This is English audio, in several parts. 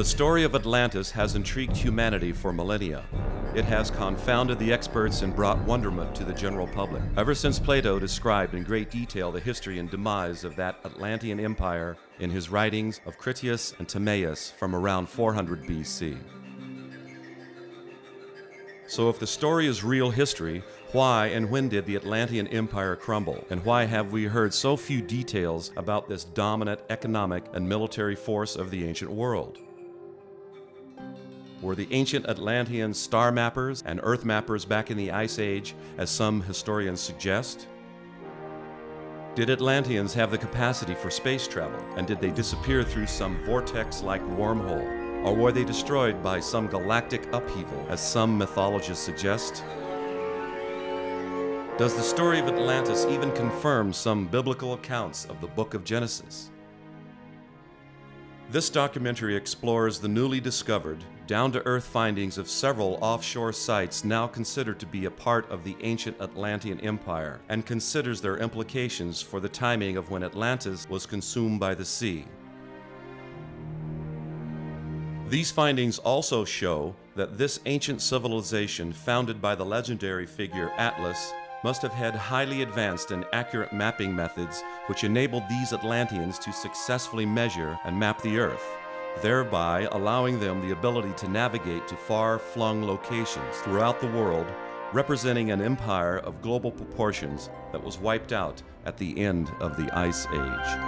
The story of Atlantis has intrigued humanity for millennia. It has confounded the experts and brought wonderment to the general public. Ever since Plato described in great detail the history and demise of that Atlantean empire in his writings of Critias and Timaeus from around 400 BC. So if the story is real history, why and when did the Atlantean Empire crumble? And why have we heard so few details about this dominant economic and military force of the ancient world? Were the ancient Atlanteans star mappers and earth mappers back in the Ice Age, as some historians suggest? Did Atlanteans have the capacity for space travel, and did they disappear through some vortex-like wormhole? Or were they destroyed by some galactic upheaval, as some mythologists suggest? Does the story of Atlantis even confirm some biblical accounts of the Book of Genesis? This documentary explores the newly discovered, down-to-earth findings of several offshore sites now considered to be a part of the ancient Atlantean Empire, and considers their implications for the timing of when Atlantis was consumed by the sea. These findings also show that this ancient civilization, founded by the legendary figure Atlas, must have had highly advanced and accurate mapping methods which enabled these Atlanteans to successfully measure and map the Earth, thereby allowing them the ability to navigate to far-flung locations throughout the world, representing an empire of global proportions that was wiped out at the end of the Ice Age.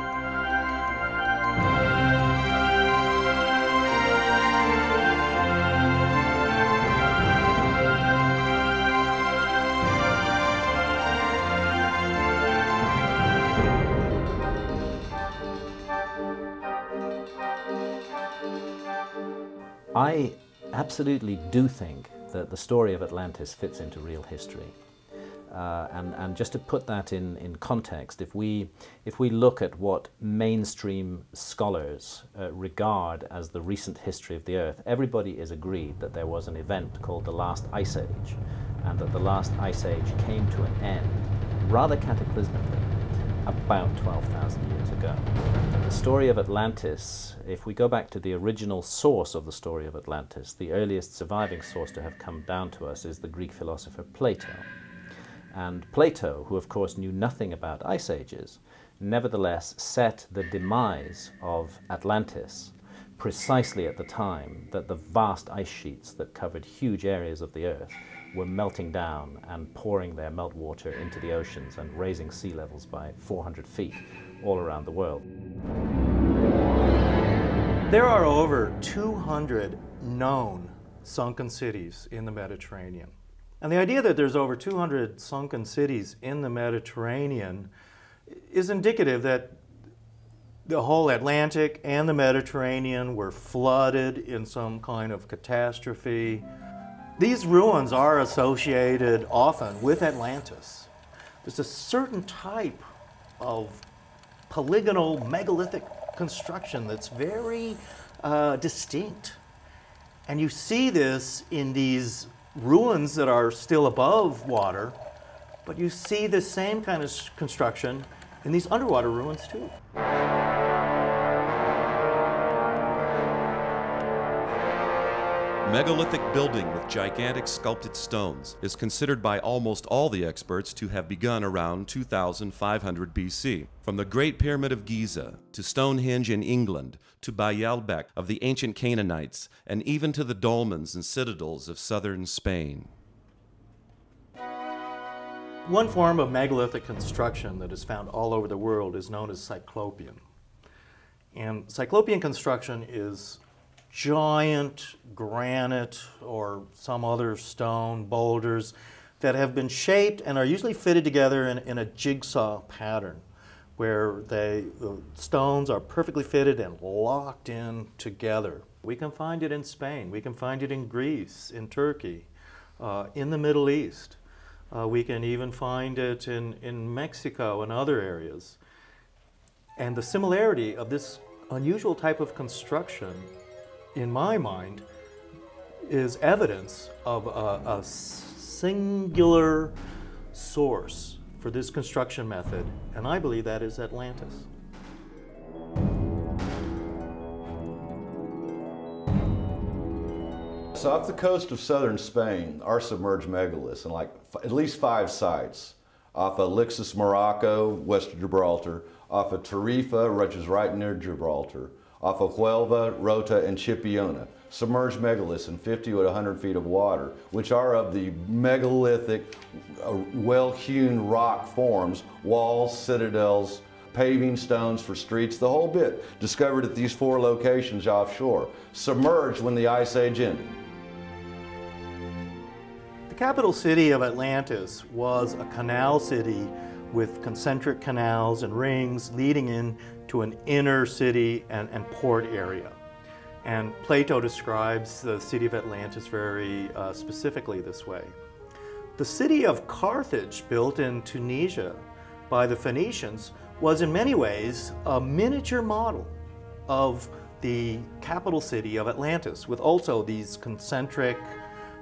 I absolutely do think that the story of Atlantis fits into real history. And just to put that in context, if we look at what mainstream scholars regard as the recent history of the Earth, everybody is agreed that there was an event called the last Ice Age, and that the last Ice Age came to an end rather cataclysmically about 12,000 years ago. The story of Atlantis, if we go back to the original source of the story of Atlantis, the earliest surviving source to have come down to us is the Greek philosopher Plato. And Plato, who of course knew nothing about ice ages, nevertheless set the demise of Atlantis precisely at the time that the vast ice sheets that covered huge areas of the Earth were melting down and pouring their meltwater into the oceans and raising sea levels by 400 feet all around the world. There are over 200 known sunken cities in the Mediterranean. And the idea that there's over 200 sunken cities in the Mediterranean is indicative that the whole Atlantic and the Mediterranean were flooded in some kind of catastrophe. These ruins are associated often with Atlantis. There's a certain type of polygonal megalithic construction that's very distinct. And you see this in these ruins that are still above water, but you see the same kind of construction in these underwater ruins too. Megalithic building with gigantic sculpted stones is considered by almost all the experts to have begun around 2500 BC. From the Great Pyramid of Giza to Stonehenge in England to Baalbek of the ancient Canaanites and even to the dolmens and citadels of southern Spain. One form of megalithic construction that is found all over the world is known as Cyclopean. And Cyclopean construction is giant granite or some other stone boulders that have been shaped and are usually fitted together in a jigsaw pattern where the stones are perfectly fitted and locked in together. We can find it in Spain, we can find it in Greece, in Turkey, in the Middle East. We can even find it in Mexico and other areas. And the similarity of this unusual type of construction, in my mind, is evidence of a singular source for this construction method, and I believe that is Atlantis. Yes, off the coast of southern Spain are submerged megaliths in like at least 5 sites. Off of Lixus, Morocco, west of Gibraltar, off of Tarifa, which is right near Gibraltar, off of Huelva, Rota, and Chipiona. Submerged megaliths in 50 to 100 feet of water, which are of the megalithic, well-hewn rock forms, walls, citadels, paving stones for streets, the whole bit, discovered at these 4 locations offshore, submerged when the Ice Age ended. The capital city of Atlantis was a canal city with concentric canals and rings leading into an inner city and port area. And Plato describes the city of Atlantis very specifically this way. The city of Carthage, built in Tunisia by the Phoenicians, was in many ways a miniature model of the capital city of Atlantis, with also these concentric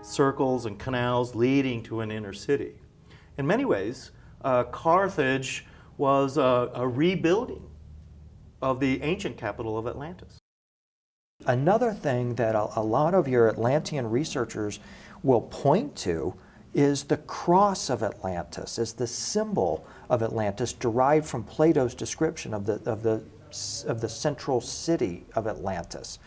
circles and canals leading to an inner city. In many ways, Carthage was a rebuilding of the ancient capital of Atlantis. Another thing that a lot of your Atlantean researchers will point to is the cross of Atlantis, as the symbol of Atlantis derived from Plato's description of the central city of Atlantis.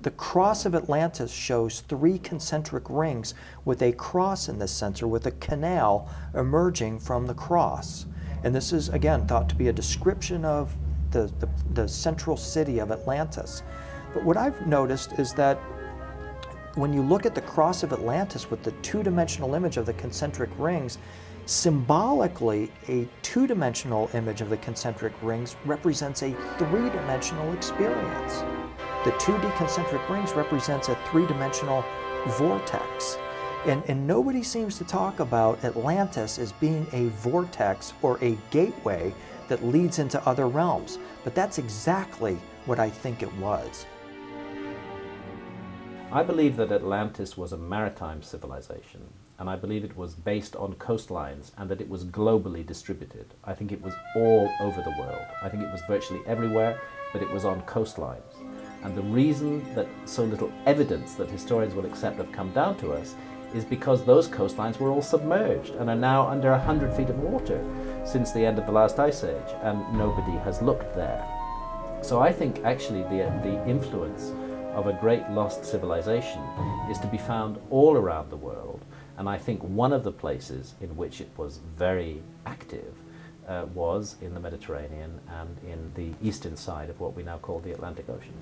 The cross of Atlantis shows 3 concentric rings with a cross in the center with a canal emerging from the cross. And this is, again, thought to be a description of the central city of Atlantis. But what I've noticed is that when you look at the cross of Atlantis with the 2-dimensional image of the concentric rings, symbolically a 2-dimensional image of the concentric rings represents a 3-dimensional experience. The 2D concentric rings represents a 3-dimensional vortex. And nobody seems to talk about Atlantis as being a vortex or a gateway that leads into other realms. But that's exactly what I think it was. I believe that Atlantis was a maritime civilization, and I believe it was based on coastlines and that it was globally distributed. I think it was all over the world. I think it was virtually everywhere, but it was on coastlines. And the reason that so little evidence that historians will accept have come down to us is because those coastlines were all submerged and are now under 100 feet of water since the end of the last ice age, and nobody has looked there. So I think actually the influence of a great lost civilization is to be found all around the world, and I think one of the places in which it was very active was in the Mediterranean and in the eastern side of what we now call the Atlantic Ocean.